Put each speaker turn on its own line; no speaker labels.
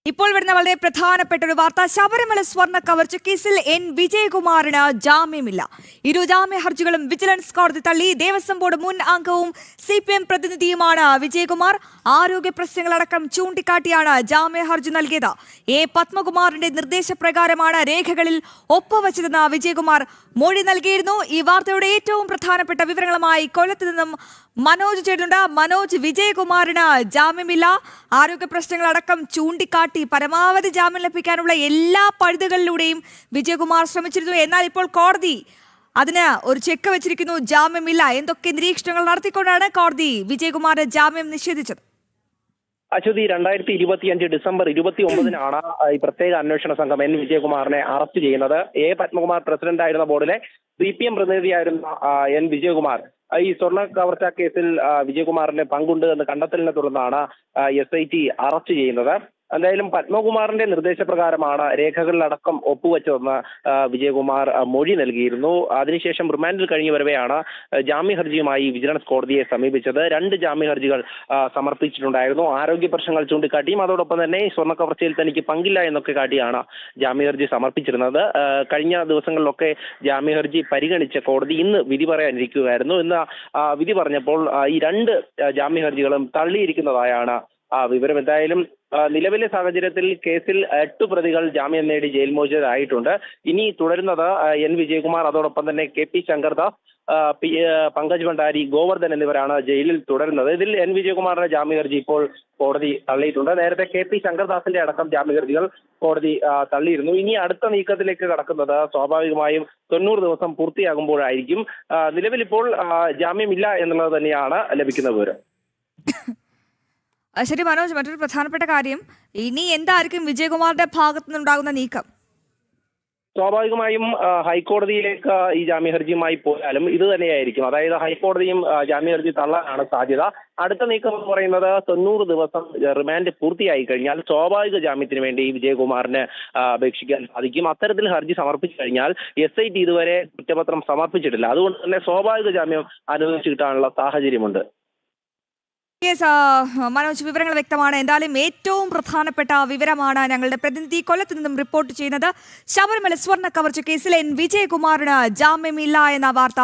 ഇപ്പോൾ വരുന്ന വളരെ പ്രധാനപ്പെട്ട ഒരു വാർത്ത. ശബരിമല സ്വർണ്ണ കവർച്ച കേസിൽ എൻ വിജയകുമാറിന് ജാമ്യമില്ല. ഇരു ജാമ്യ ഹർജികളും വിജിലൻസ് കോടതി തള്ളി. ദേവസ്വം ബോർഡ് മുൻ അംഗവും CPM പ്രതിനിധിയുമാണ് വിജയകുമാർ. ആരോഗ്യ പ്രശ്നങ്ങളടക്കം ചൂണ്ടിക്കാട്ടിയാണ് ജാമ്യ ഹർജി നൽകിയത്. പത്മകുമാറിന്റെ നിർദ്ദേശപ്രകാരമാണ് രേഖകളിൽ ഒപ്പുവച്ചതെന്ന് വിജയകുമാർ മൊഴി നൽകിയിരുന്നു. ഈ വാർത്തയുടെ ഏറ്റവും പ്രധാനപ്പെട്ട വിവരങ്ങളുമായി കൊല്ലത്ത് നിന്നും മനോജ് ചേരുന്നുണ്ട്. മനോജ്, വിജയകുമാറിന് ജാമ്യമില്ല. ആരോഗ്യ പ്രശ്നങ്ങളടക്കം ചൂണ്ടിക്കാട്ടി പരമാവധി ജാമ്യം ലഭിക്കാനുള്ള എല്ലാ പഴുതുകളിലൂടെയും വിജയകുമാർ ശ്രമിച്ചിരുന്നു. എന്നാൽ ഇപ്പോൾ കോടതി അതിന് ഒരു ചെക്ക് വെച്ചിരിക്കുന്നു, ജാമ്യമില്ല. എന്തൊക്കെ നിരീക്ഷണങ്ങൾ നടത്തിക്കൊണ്ടാണ് കോടതി വിജയകുമാറിന് ജാമ്യം നിഷേധിച്ചത്?
അശ്വതി, 2025 ഡിസംബർ 29-നാണ് ഈ പ്രത്യേക അന്വേഷണ സംഘം എൻ വിജയകുമാറിനെ അറസ്റ്റ് ചെയ്യുന്നത്. പത്മകുമാർ പ്രസിഡന്റ് ആയിരുന്ന ബോർഡിലെ CPM പ്രതിനിധിയായിരുന്ന എൻ വിജയകുമാർ ഈ സ്വർണ്ണ കവർച്ചാ കേസിൽ വിജയകുമാറിന്റെ പങ്കുണ്ട് എന്ന് കണ്ടെത്തലിനെ തുടർന്നാണ് SIT അറസ്റ്റ് ചെയ്യുന്നത്. എന്തായാലും പത്മകുമാറിന്റെ നിർദ്ദേശപ്രകാരമാണ് രേഖകളിലടക്കം ഒപ്പുവെച്ചതെന്ന് വിജയകുമാർ മൊഴി നൽകിയിരുന്നു. അതിനുശേഷം റിമാൻഡിൽ കഴിഞ്ഞു വരവെയാണ് ജാമ്യ ഹർജിയുമായി വിജിലൻസ് കോടതിയെ സമീപിച്ചത്. 2 ജാമ്യ ഹർജികൾ സമർപ്പിച്ചിട്ടുണ്ടായിരുന്നു. ആരോഗ്യ പ്രശ്നങ്ങൾ ചൂണ്ടിക്കാട്ടിയും അതോടൊപ്പം തന്നെ സ്വർണ്ണ കവർച്ചയിൽ തനിക്ക് പങ്കില്ല എന്നൊക്കെ കാട്ടിയാണ് ജാമ്യ ഹർജി സമർപ്പിച്ചിരുന്നത്. കഴിഞ്ഞ ദിവസങ്ങളിലൊക്കെ ജാമ്യ ഹർജി പരിഗണിച്ച കോടതി ഇന്ന് വിധി പറയാനിരിക്കുകയായിരുന്നു. ഇന്ന് വിധി പറഞ്ഞപ്പോൾ ഈ 2 ജാമ്യ ഹർജികളും തള്ളിയിരിക്കുന്നതായാണ് വിവരം. എന്തായാലും നിലവിലെ സാഹചര്യത്തിൽ കേസിൽ 8 പ്രതികൾ ജാമ്യം നേടി ജയിൽ മോചിതരായിട്ടുണ്ട്. ഇനി തുടരുന്നത് എൻ വിജയകുമാർ, അതോടൊപ്പം തന്നെ KP ശങ്കർദാസ്, പങ്കജ് ഭണ്ഡാരി, ഗോവർദ്ധൻ എന്നിവരാണ് ജയിലിൽ തുടരുന്നത്. ഇതിൽ എൻ വിജയകുമാറിന്റെ ജാമ്യ ഹർജി ഇപ്പോൾ കോടതി തള്ളിയിട്ടുണ്ട്. നേരത്തെ KP ശങ്കർദാസിന്റെ അടക്കം ജാമ്യ ഹർജികൾ കോടതി തള്ളിയിരുന്നു. ഇനി അടുത്ത നീക്കത്തിലേക്ക് കടക്കുന്നത് സ്വാഭാവികമായും 90 ദിവസം പൂർത്തിയാകുമ്പോഴായിരിക്കും. നിലവിൽ ഇപ്പോൾ ജാമ്യമില്ല എന്നുള്ളത് തന്നെയാണ് ലഭിക്കുന്ന വിവരം.
ശരി മനോജ്, മറ്റൊരു പ്രധാനപ്പെട്ട കാര്യം, ഇനി എന്തായിരിക്കും വിജയകുമാറിന്റെ ഭാഗത്തു നിന്നുണ്ടാകുന്ന നീക്കം?
സ്വാഭാവികമായും ഹൈക്കോടതിയിലേക്ക് ഈ ജാമ്യ ഹർജിയുമായി പോയാലും ഇത് തന്നെയായിരിക്കും. അതായത് ഹൈക്കോടതിയും ജാമ്യ ഹർജി തള്ളാനാണ് സാധ്യത. അടുത്ത നീക്കം എന്ന് പറയുന്നത് 90 ദിവസം റിമാൻഡ് പൂർത്തിയായി കഴിഞ്ഞാൽ സ്വാഭാവിക ജാമ്യത്തിന് വേണ്ടി വിജയകുമാറിന് അപേക്ഷിക്കാൻ സാധിക്കും. അത്തരത്തിൽ ഹർജി സമർപ്പിച്ചു കഴിഞ്ഞാൽ SIT ഇതുവരെ കുറ്റപത്രം സമർപ്പിച്ചിട്ടില്ല. അതുകൊണ്ട് തന്നെ സ്വാഭാവിക ജാമ്യം അനുവദിച്ചു കിട്ടാനുള്ള സാഹചര്യമുണ്ട്.
മനോജ്, വിവരങ്ങൾ വ്യക്തമാണ്. എന്തായാലും ഏറ്റവും പ്രധാനപ്പെട്ട വിവരമാണ് ഞങ്ങളുടെ പ്രതിനിധി കൊല്ലത്ത് നിന്നും റിപ്പോർട്ട് ചെയ്യുന്നത്. ശബരിമല സ്വർണ്ണ കവർച്ച കേസിൽ എൻ വിജയകുമാറിന് ജാമ്യമില്ല എന്ന വാർത്ത.